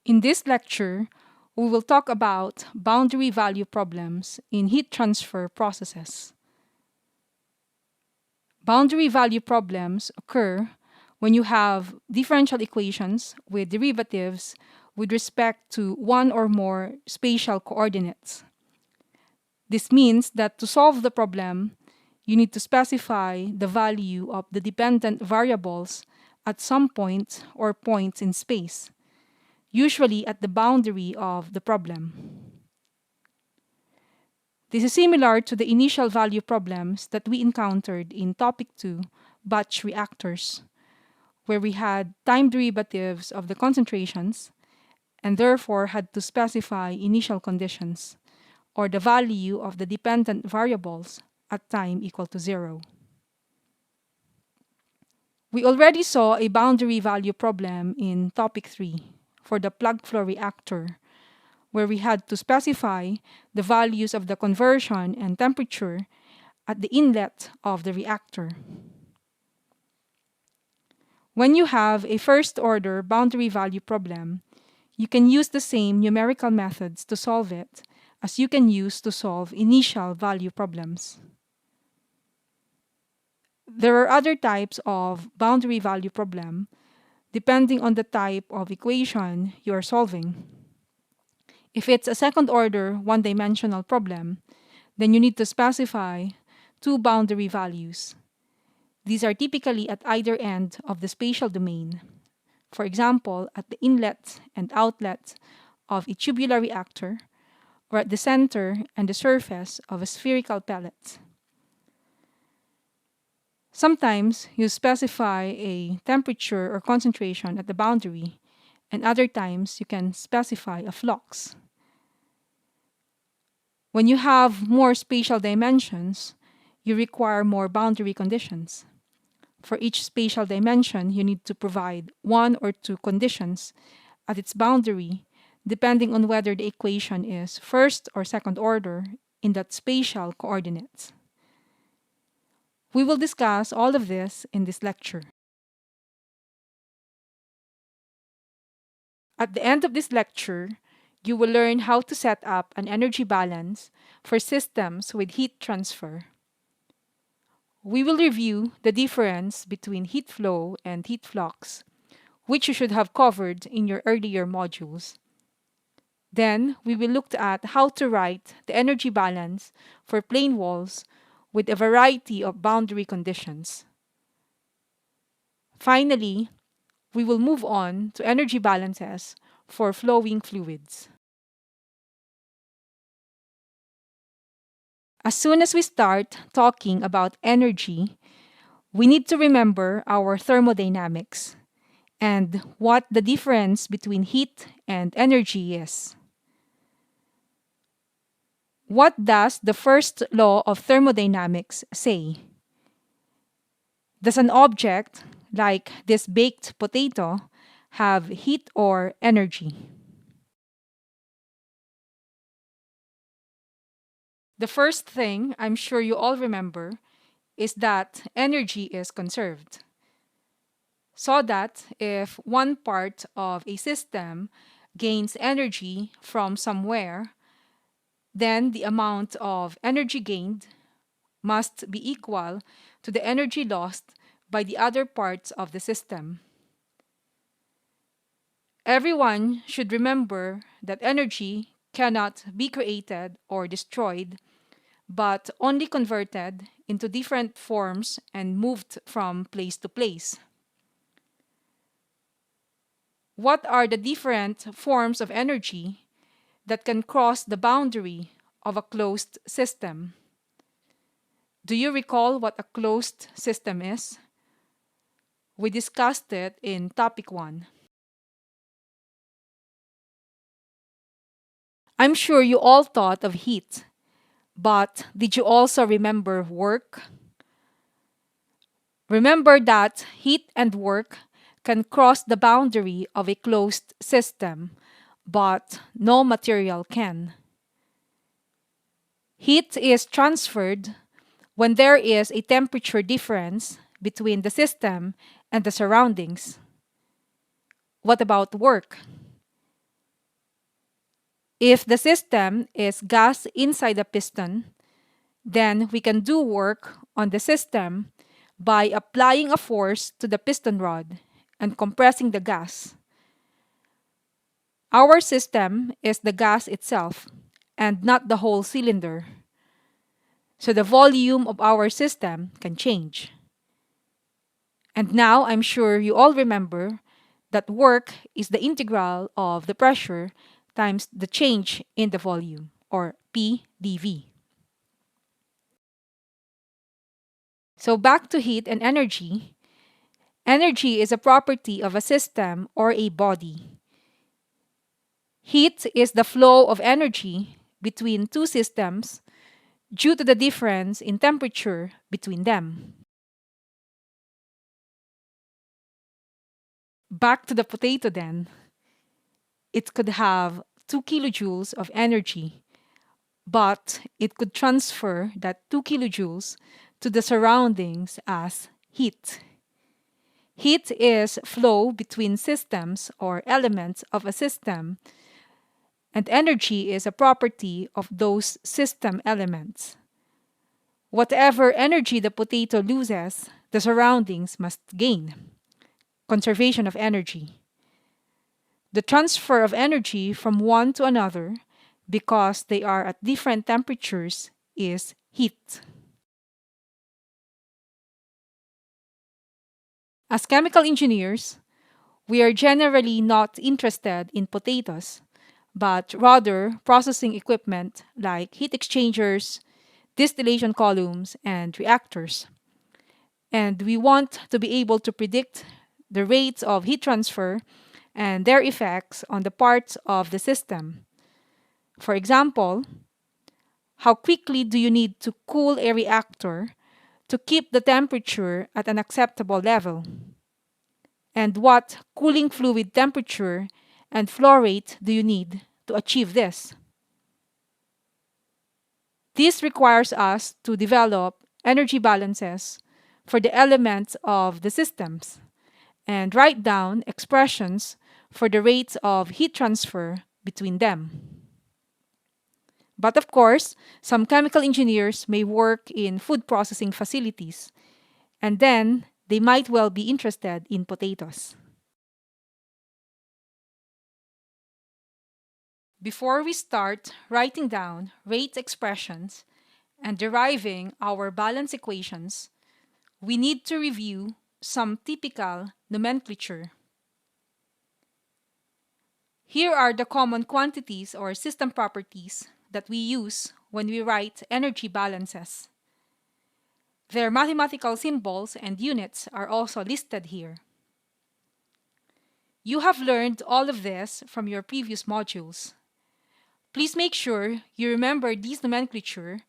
In this lecture, we will talk about boundary value problems in heat transfer processes. Boundary value problems occur when you have differential equations with derivatives with respect to one or more spatial coordinates. This means that to solve the problem, you need to specify the value of the dependent variables at some point or points in space, usually at the boundary of the problem. This is similar to the initial value problems that we encountered in topic 2, batch reactors, where we had time derivatives of the concentrations and therefore had to specify initial conditions, or the value of the dependent variables at time equal to 0. We already saw a boundary value problem in topic 3 for the plug flow reactor, where we had to specify the values of the conversion and temperature at the inlet of the reactor. When you have a first-order boundary value problem, you can use the same numerical methods to solve it as you can use to solve initial value problems. There are other types of boundary value problem depending on the type of equation you are solving. If it's a second-order one-dimensional problem, then you need to specify two boundary values. These are typically at either end of the spatial domain. For example, at the inlet and outlet of a tubular reactor, or at the center and the surface of a spherical pellet. Sometimes you specify a temperature or concentration at the boundary, and other times you can specify a flux. When you have more spatial dimensions, you require more boundary conditions. For each spatial dimension, you need to provide one or two conditions at its boundary, depending on whether the equation is first or second order in that spatial coordinates. We will discuss all of this in this lecture. At the end of this lecture, you will learn how to set up an energy balance for systems with heat transfer. We will review the difference between heat flow and heat flux, which you should have covered in your earlier modules. Then, we will look at how to write the energy balance for plane walls with a variety of boundary conditions. Finally, we will move on to energy balances for flowing fluids. As soon as we start talking about energy, we need to remember our thermodynamics and what the difference between heat and energy is. What does the first law of thermodynamics say? Does an object, like this baked potato, have heat or energy? The first thing I'm sure you all remember is that energy is conserved. So that if one part of a system gains energy from somewhere, then the amount of energy gained must be equal to the energy lost by the other parts of the system. Everyone should remember that energy cannot be created or destroyed, but only converted into different forms and moved from place to place. What are the different forms of energy that can cross the boundary of a closed system? Do you recall what a closed system is? We discussed it in topic 1. I'm sure you all thought of heat, but did you also remember work? Remember that heat and work can cross the boundary of a closed system, but no material can. Heat is transferred when there is a temperature difference between the system and the surroundings. What about work? If the system is gas inside the piston, then we can do work on the system by applying a force to the piston rod and compressing the gas. Our system is the gas itself and not the whole cylinder. So the volume of our system can change. And now I'm sure you all remember that work is the integral of the pressure times the change in the volume, or P dV. So back to heat and energy. Energy is a property of a system or a body. Heat is the flow of energy between two systems due to the difference in temperature between them. Back to the potato then. It could have 2 kilojoules of energy, but it could transfer that 2 kilojoules to the surroundings as heat. Heat is flow between systems or elements of a system, and energy is a property of those system elements. Whatever energy the potato loses, the surroundings must gain. Conservation of energy. The transfer of energy from one to another, because they are at different temperatures, is heat. As chemical engineers, we are generally not interested in potatoes, but rather processing equipment like heat exchangers, distillation columns, and reactors. And we want to be able to predict the rates of heat transfer and their effects on the parts of the system. For example, how quickly do you need to cool a reactor to keep the temperature at an acceptable level? And what cooling fluid temperature and flow rate do you need to achieve this? This requires us to develop energy balances for the elements of the systems and write down expressions for the rates of heat transfer between them. But of course, some chemical engineers may work in food processing facilities, and then they might well be interested in potatoes. Before we start writing down rate expressions and deriving our balance equations, we need to review some typical nomenclature. Here are the common quantities or system properties that we use when we write energy balances. Their mathematical symbols and units are also listed here. You have learned all of this from your previous modules. Please make sure you remember these nomenclature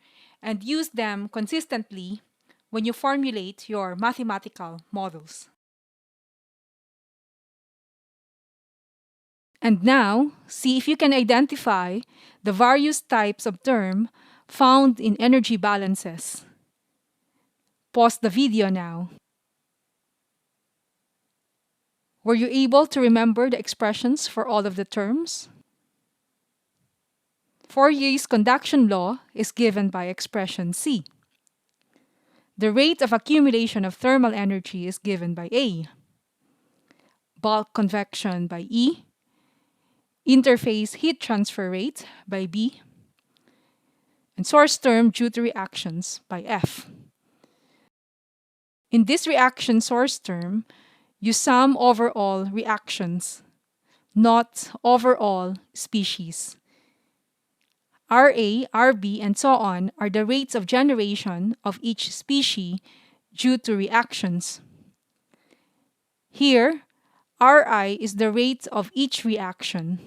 and use them consistently when you formulate your mathematical models. And now, see if you can identify the various types of term found in energy balances. Pause the video now. Were you able to remember the expressions for all of the terms? Fourier's conduction law is given by expression C. The rate of accumulation of thermal energy is given by A. Bulk convection by E. Interface heat transfer rate by B. And source term due to reactions by F. In this reaction source term, you sum overall reactions, not overall species. Ra, Rb, and so on are the rates of generation of each species due to reactions. Here, Ri is the rate of each reaction.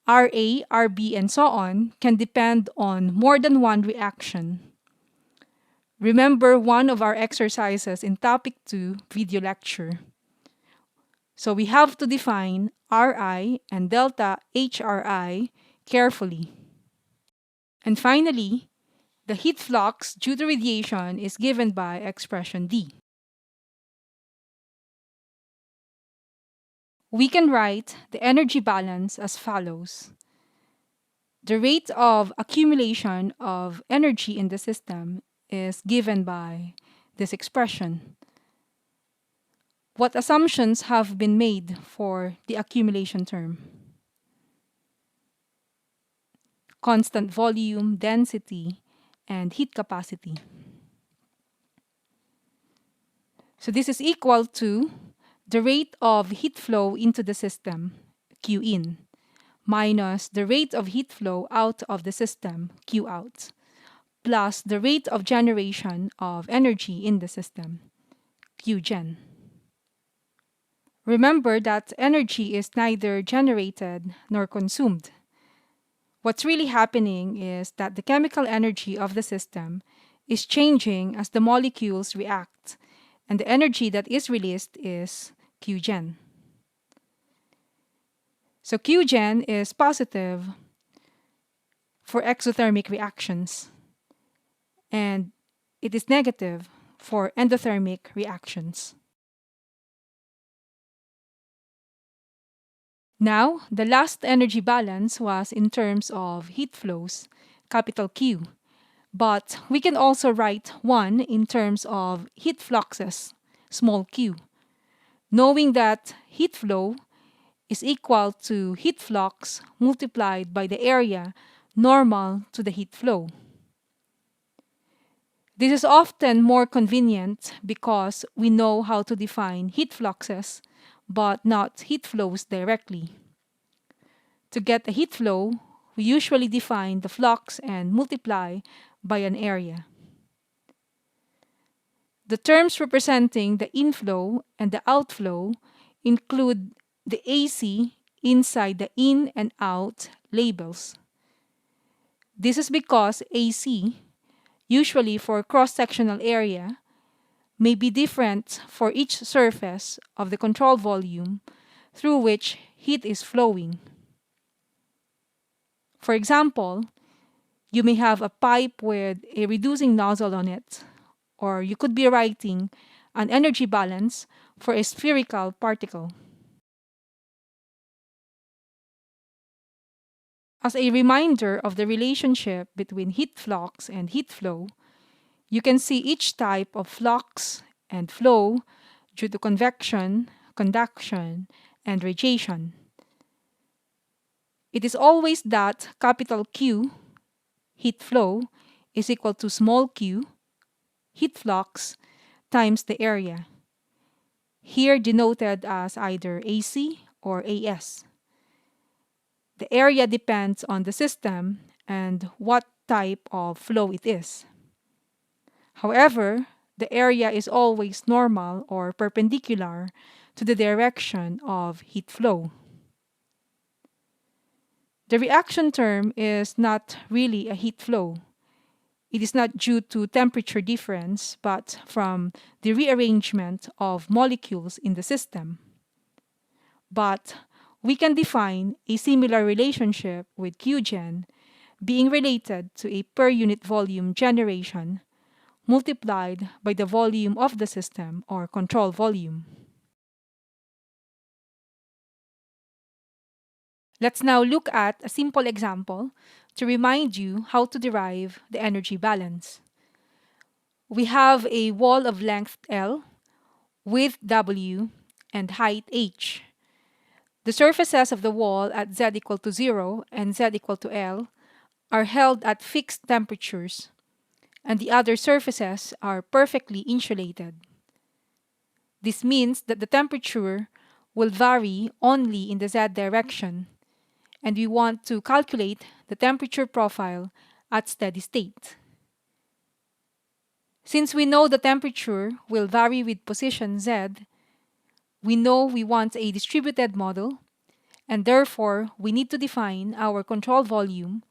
Ra, Rb, and so on can depend on more than one reaction. Remember one of our exercises in topic 2 video lecture. So we have to define Ri and delta HRI carefully. And finally, the heat flux due to radiation is given by expression D. We can write the energy balance as follows. The rate of accumulation of energy in the system is given by this expression. What assumptions have been made for the accumulation term? Constant volume, density, and heat capacity. So this is equal to the rate of heat flow into the system, Q in, minus the rate of heat flow out of the system, Q out, plus the rate of generation of energy in the system, Q gen. Remember that energy is neither generated nor consumed. What's really happening is that the chemical energy of the system is changing as the molecules react, and the energy that is released is Q gen. So Q gen is positive for exothermic reactions, and it is negative for endothermic reactions. Now, the last energy balance was in terms of heat flows, capital Q, but we can also write one in terms of heat fluxes, small q, knowing that heat flow is equal to heat flux multiplied by the area normal to the heat flow. This is often more convenient because we know how to define heat fluxes, but not heat flows directly. To get a heat flow, we usually define the flux and multiply by an area. The terms representing the inflow and the outflow include the AC inside the in and out labels. This is because AC, usually for cross-sectional area, may be different for each surface of the control volume through which heat is flowing. For example, you may have a pipe with a reducing nozzle on it, or you could be writing an energy balance for a spherical particle. As a reminder of the relationship between heat flux and heat flow, you can see each type of flux and flow due to convection, conduction, and radiation. It is always that capital Q, heat flow, is equal to small q, heat flux, times the area, here denoted as either AC or AS. The area depends on the system and what type of flow it is. However, the area is always normal or perpendicular to the direction of heat flow. The reaction term is not really a heat flow. It is not due to temperature difference, but from the rearrangement of molecules in the system. But we can define a similar relationship with Qgen being related to a per unit volume generation multiplied by the volume of the system or control volume. Let's now look at a simple example to remind you how to derive the energy balance. We have a wall of length L, width W, and height H. The surfaces of the wall at Z equal to 0 and Z equal to L are held at fixed temperatures, and the other surfaces are perfectly insulated. This means that the temperature will vary only in the Z direction, and we want to calculate the temperature profile at steady state. Since we know the temperature will vary with position Z, we know we want a distributed model, and therefore we need to define our control volume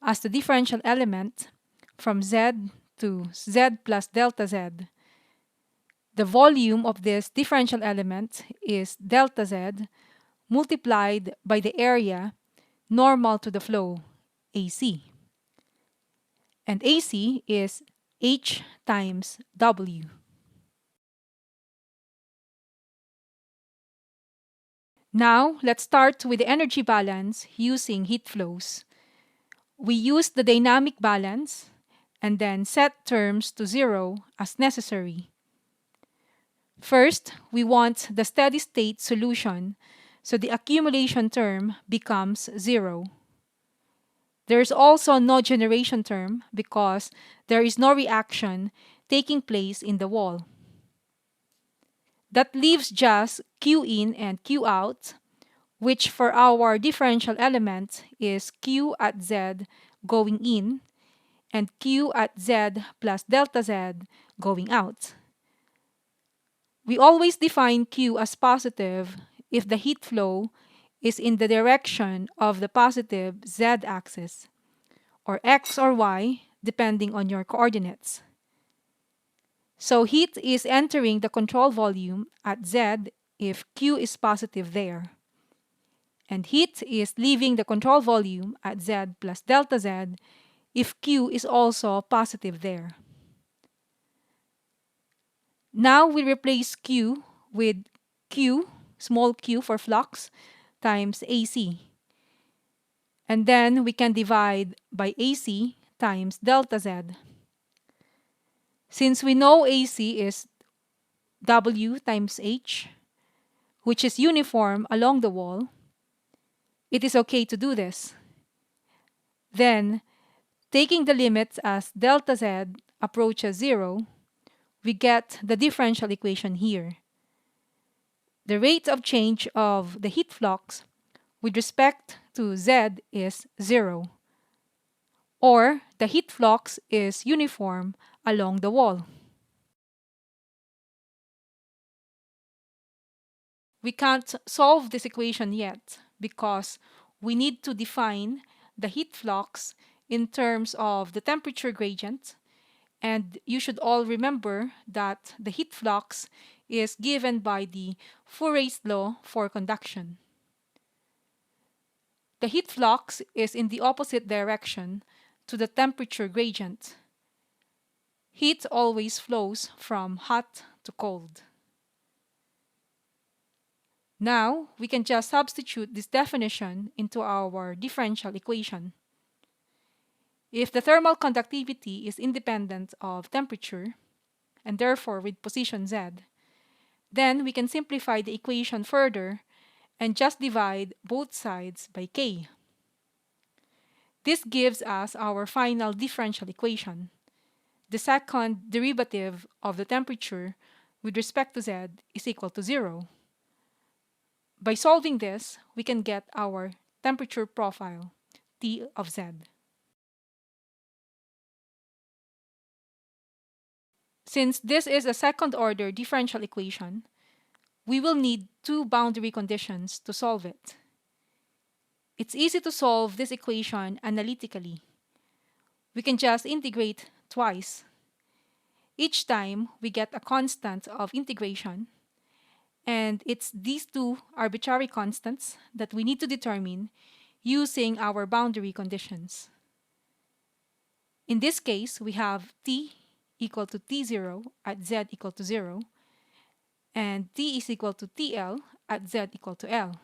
as the differential element from Z to Z plus delta Z. The volume of this differential element is delta Z multiplied by the area normal to the flow, AC. And AC is H times W. Now, let's start with the energy balance using heat flows. We use the dynamic balance and then set terms to 0 as necessary. First, we want the steady state solution, so the accumulation term becomes 0. There is also no generation term because there is no reaction taking place in the wall. That leaves just Q in and Q out, which for our differential element is Q at Z going in and Q at Z plus delta Z going out. We always define Q as positive if the heat flow is in the direction of the positive Z-axis, or X or Y, depending on your coordinates. So heat is entering the control volume at Z if Q is positive there. And heat is leaving the control volume at Z plus delta Z if Q is also positive there. Now we replace Q with Q, small q for flux, times AC. And then we can divide by AC times delta Z. Since we know AC is W times H, which is uniform along the wall, it is okay to do this. Then, taking the limits as delta Z approaches 0, we get the differential equation here. The rate of change of the heat flux with respect to Z is 0, or the heat flux is uniform along the wall. We can't solve this equation yet because we need to define the heat flux in terms of the temperature gradient, and you should all remember that the heat flux is given by the Fourier's law for conduction. The heat flux is in the opposite direction to the temperature gradient. Heat always flows from hot to cold. Now, we can just substitute this definition into our differential equation. If the thermal conductivity is independent of temperature, and therefore with position Z, then we can simplify the equation further and just divide both sides by K. This gives us our final differential equation. The second derivative of the temperature with respect to Z is equal to 0. By solving this, we can get our temperature profile, T of Z. Since this is a second-order differential equation, we will need two boundary conditions to solve it. It's easy to solve this equation analytically. We can just integrate twice. Each time, we get a constant of integration, and it's these two arbitrary constants that we need to determine using our boundary conditions. In this case, we have t equal to t0 at z equal to 0, and t is equal to tl at z equal to l.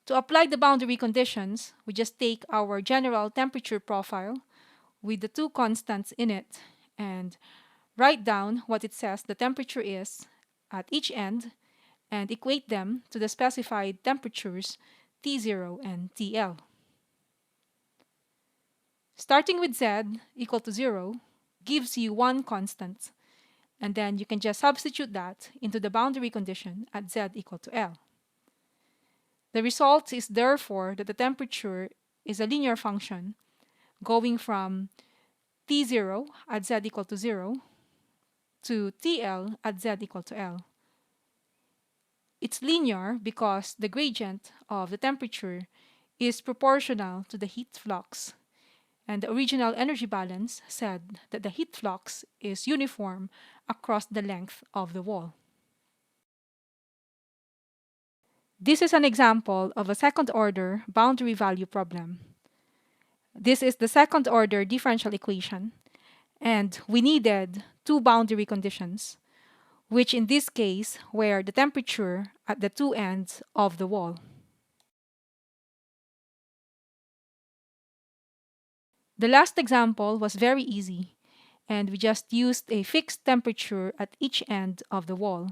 To apply the boundary conditions, we just take our general temperature profile with the two constants in it and write down what it says the temperature is at each end and equate them to the specified temperatures T0 and TL. Starting with Z equal to 0 gives you one constant, and then you can just substitute that into the boundary condition at Z equal to L. The result is therefore that the temperature is a linear function going from T0 at Z equal to 0 to TL at Z equal to L. It's linear because the gradient of the temperature is proportional to the heat flux, and the original energy balance said that the heat flux is uniform across the length of the wall. This is an example of a second-order boundary value problem. This is the second-order differential equation, and we needed two boundary conditions, which in this case were the temperature at the two ends of the wall. The last example was very easy, and we just used a fixed temperature at each end of the wall.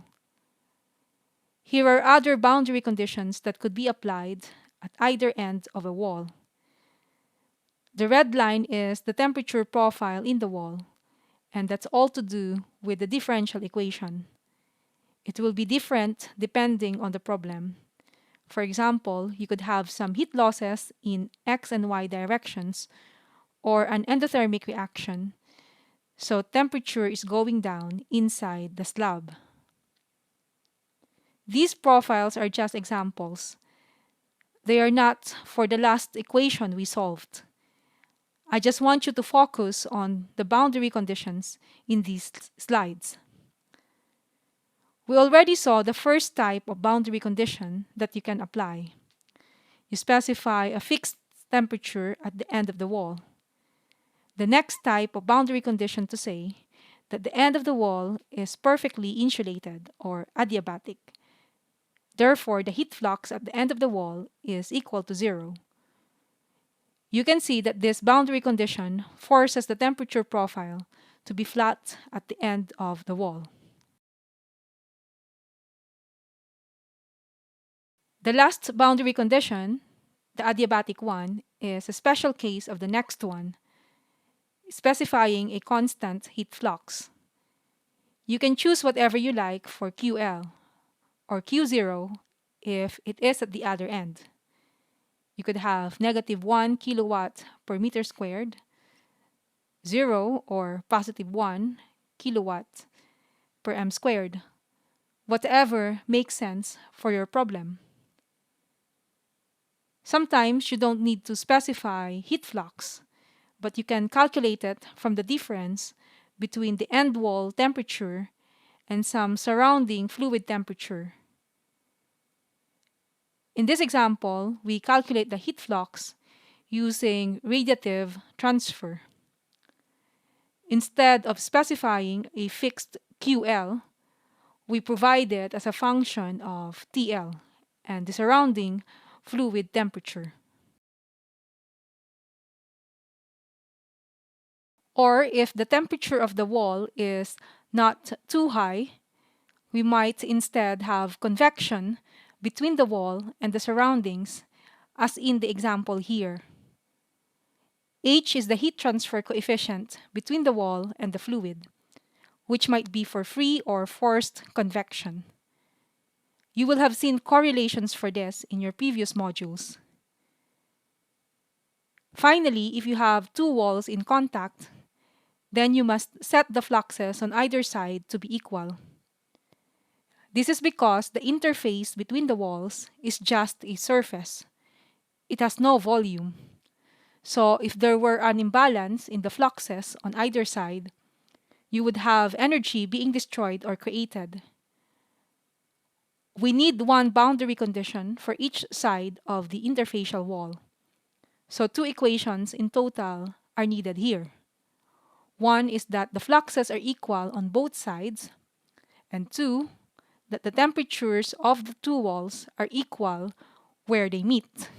Here are other boundary conditions that could be applied at either end of a wall. The red line is the temperature profile in the wall, and that's all to do with the differential equation. It will be different depending on the problem. For example, you could have some heat losses in x and y directions or an endothermic reaction, so temperature is going down inside the slab. These profiles are just examples. They are not for the last equation we solved. I just want you to focus on the boundary conditions in these slides. We already saw the first type of boundary condition that you can apply. You specify a fixed temperature at the end of the wall. The next type of boundary condition to say that the end of the wall is perfectly insulated or adiabatic. Therefore, the heat flux at the end of the wall is equal to 0. You can see that this boundary condition forces the temperature profile to be flat at the end of the wall. The last boundary condition, the adiabatic one, is a special case of the next one, specifying a constant heat flux. You can choose whatever you like for QL or Q0 if it is at the other end. You could have negative 1 kilowatt per meter squared, 0 or positive 1 kilowatt per m squared, whatever makes sense for your problem. Sometimes you don't need to specify heat flux, but you can calculate it from the difference between the end wall temperature and some surrounding fluid temperature. In this example, we calculate the heat flux using radiative transfer. Instead of specifying a fixed QL, we provide it as a function of TL and the surrounding fluid temperature. Or if the temperature of the wall is not too high, we might instead have convection between the wall and the surroundings, as in the example here. H is the heat transfer coefficient between the wall and the fluid, which might be for free or forced convection. You will have seen correlations for this in your previous modules. Finally, if you have two walls in contact, then you must set the fluxes on either side to be equal. This is because the interface between the walls is just a surface. It has no volume. So if there were an imbalance in the fluxes on either side, you would have energy being destroyed or created. We need one boundary condition for each side of the interfacial wall. So two equations in total are needed here. One is that the fluxes are equal on both sides, and two, that the temperatures of the two walls are equal where they meet.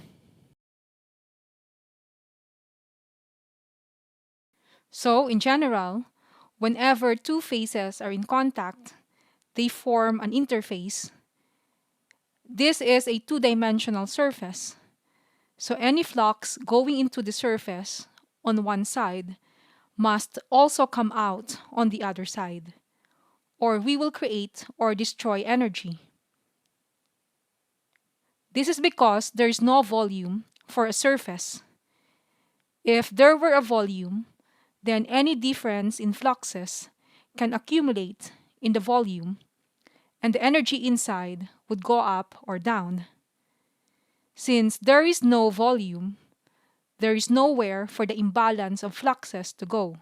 So, in general, whenever two faces are in contact, they form an interface. This is a two-dimensional surface. So any flux going into the surface on one side must also come out on the other side, or we will create or destroy energy. This is because there is no volume for a surface. If there were a volume, then any difference in fluxes can accumulate in the volume, and the energy inside would go up or down. Since there is no volume, there is nowhere for the imbalance of fluxes to go.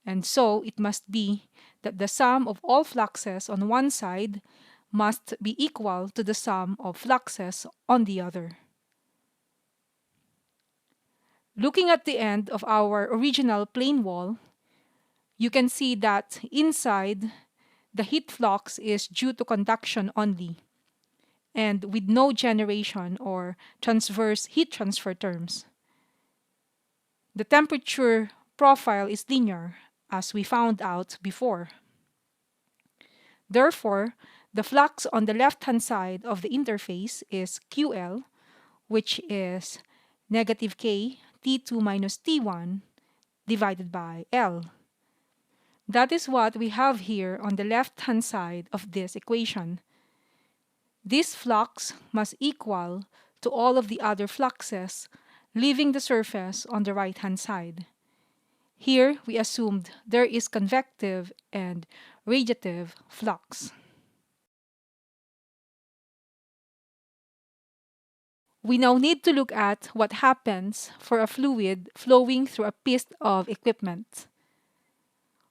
And so it must be that the sum of all fluxes on one side must be equal to the sum of fluxes on the other. Looking at the end of our original plane wall, you can see that inside, the heat flux is due to conduction only, and with no generation or transverse heat transfer terms. the temperature profile is linear, as we found out before. Therefore, the flux on the left-hand side of the interface is QL, which is negative K T2 minus T1 divided by L. That is what we have here on the left-hand side of this equation. This flux must equal to all of the other fluxes leaving the surface on the right-hand side. Here, we assumed there is convective and radiative flux. We now need to look at what happens for a fluid flowing through a piece of equipment.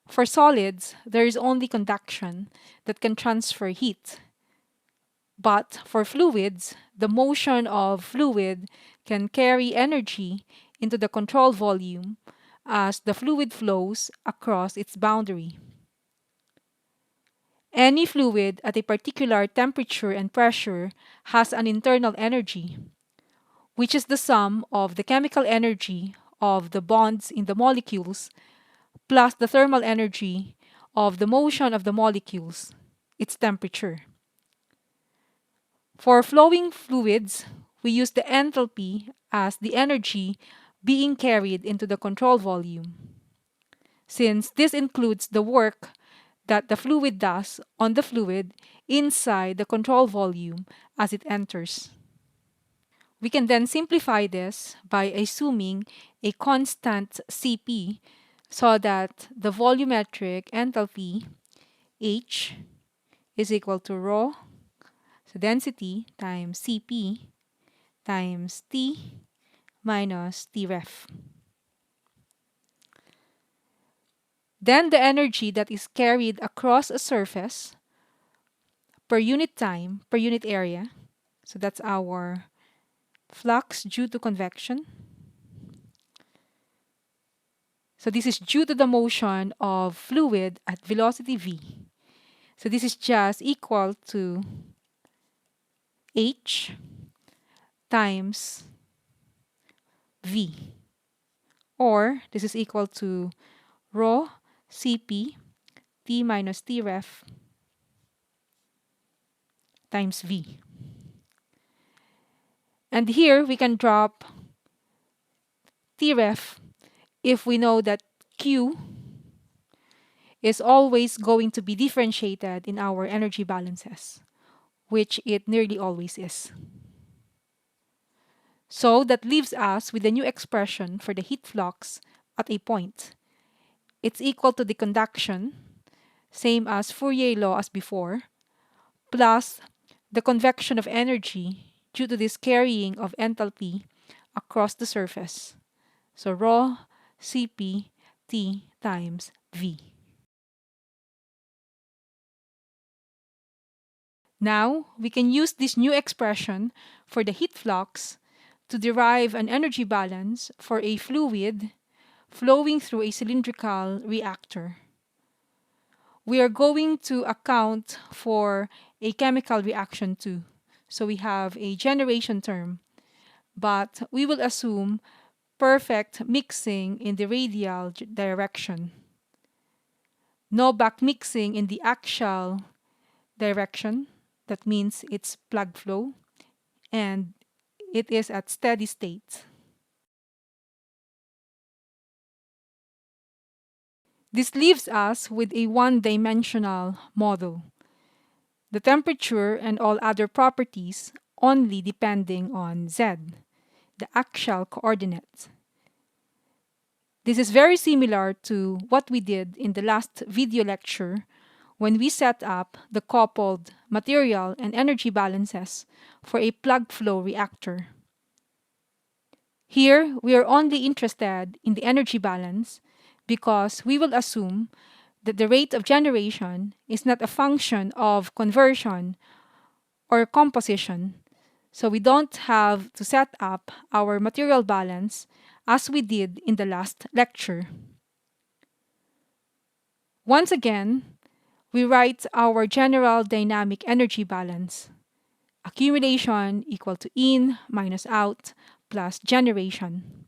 For solids, there is only conduction that can transfer heat. But for fluids, the motion of fluid can carry energy into the control volume as the fluid flows across its boundary. Any fluid at a particular temperature and pressure has an internal energy, which is the sum of the chemical energy of the bonds in the molecules plus the thermal energy of the motion of the molecules, its temperature. For flowing fluids, we use the enthalpy as the energy being carried into the control volume, since this includes the work that the fluid does on the fluid inside the control volume as it enters. We can then simplify this by assuming a constant Cp so that the volumetric enthalpy H is equal to rho, so density times Cp times T minus Tref. Then the energy that is carried across a surface per unit time, per unit area, so that's our flux due to convection. So this is due to the motion of fluid at velocity v. So this is just equal to h times v. Or this is equal to rho Cp T minus Tref times v. And here we can drop Tref if we know that Q is always going to be differentiated in our energy balances, which it nearly always is. So that leaves us with a new expression for the heat flux at a point. It's equal to the conduction, same as Fourier law as before, plus the convection of energy due to this carrying of enthalpy across the surface. So rho Cp T times V. Now, we can use this new expression for the heat flux to derive an energy balance for a fluid flowing through a cylindrical reactor. We are going to account for a chemical reaction too. So we have a generation term, but we will assume perfect mixing in the radial direction. No back mixing in the axial direction. That means it's plug flow, and it is at steady state. This leaves us with a one-dimensional model. The temperature and all other properties only depending on z, the axial coordinate. This is very similar to what we did in the last video lecture when we set up the coupled material and energy balances for a plug flow reactor. Here, we are only interested in the energy balance because we will assume that the rate of generation is not a function of conversion or composition. So we don't have to set up our material balance as we did in the last lecture. Once again, we write our general dynamic energy balance. Accumulation equal to in minus out plus generation.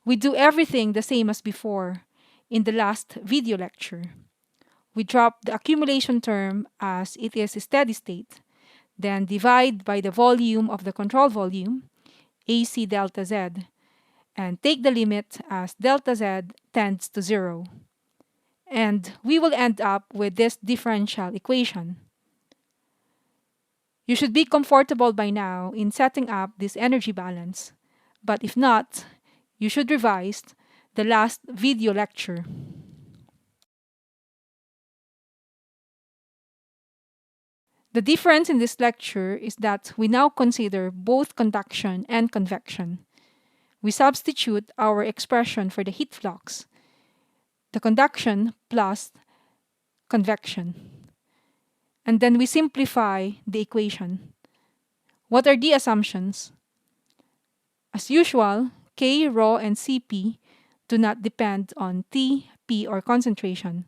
We do everything the same as before in the last video lecture. We drop the accumulation term as it is steady state, then divide by the volume of the control volume, AC delta Z, and take the limit as delta Z tends to 0. And we will end up with this differential equation. You should be comfortable by now in setting up this energy balance, but if not, you should revise the last video lecture. The difference in this lecture is that we now consider both conduction and convection. We substitute our expression for the heat flux, the conduction plus convection. And then we simplify the equation. What are the assumptions? As usual, K, rho, and Cp do not depend on T, P, or concentration.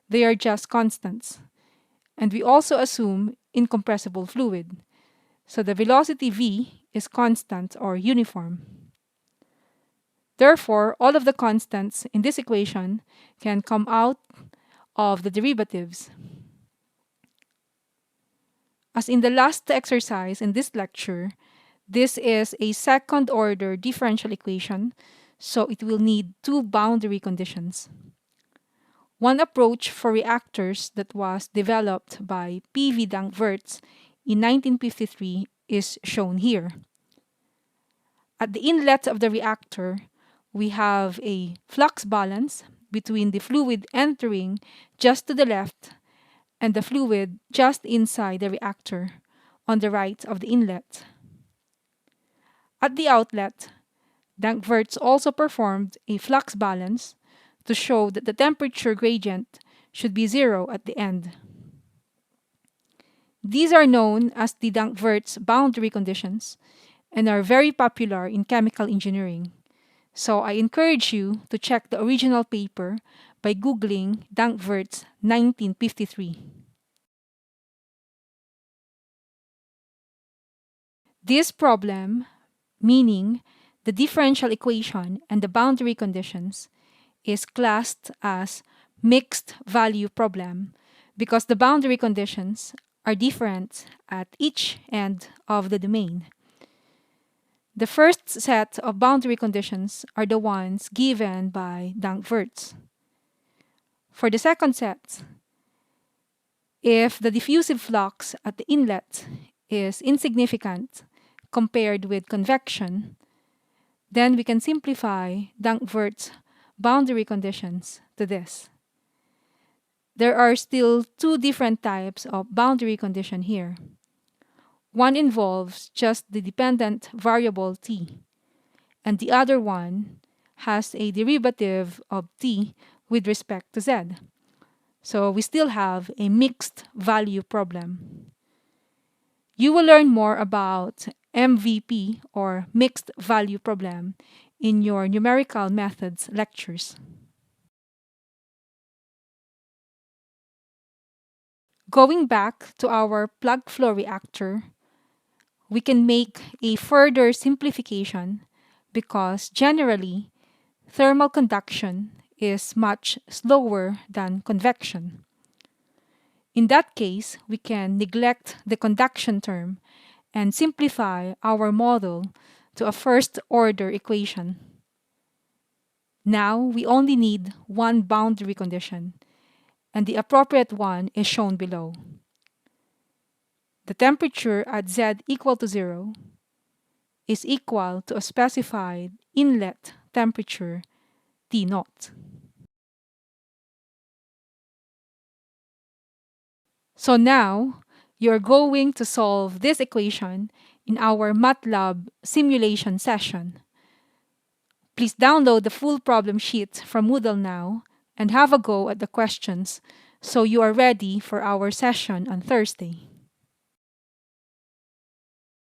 They are just constants. And we also assume incompressible fluid. So the velocity V is constant or uniform. Therefore, all of the constants in this equation can come out of the derivatives. As in the last exercise in this lecture, this is a second-order differential equation, so it will need two boundary conditions. One approach for reactors that was developed by P.V. Dankwerts in 1953 is shown here. At the inlet of the reactor, we have a flux balance between the fluid entering just to the left and the fluid just inside the reactor on the right of the inlet. At the outlet, Dankwerts also performed a flux balance to show that the temperature gradient should be 0 at the end. These are known as the Dankwerts boundary conditions and are very popular in chemical engineering. So I encourage you to check the original paper by Googling Dankwerts 1953. This problem, meaning the differential equation and the boundary conditions, is classed as mixed value problem because the boundary conditions are different at each end of the domain. The first set of boundary conditions are the ones given by Dankwerts. For the second set, if the diffusive flux at the inlet is insignificant compared with convection, then we can simplify Dankwerts' boundary conditions to this. There are still two different types of boundary condition here. One involves just the dependent variable t, and the other one has a derivative of t with respect to z. So we still have a mixed value problem. You will learn more about MVP or mixed value problem in your numerical methods lectures. Going back to our plug flow reactor, we can make a further simplification because generally thermal conduction is much slower than convection. In that case, we can neglect the conduction term and simplify our model to a first-order equation. Now, we only need one boundary condition, and the appropriate one is shown below. The temperature at Z equal to 0 is equal to a specified inlet temperature T0. So now, you're going to solve this equation in our MATLAB simulation session. Please download the full problem sheet from Moodle now and have a go at the questions so you are ready for our session on Thursday.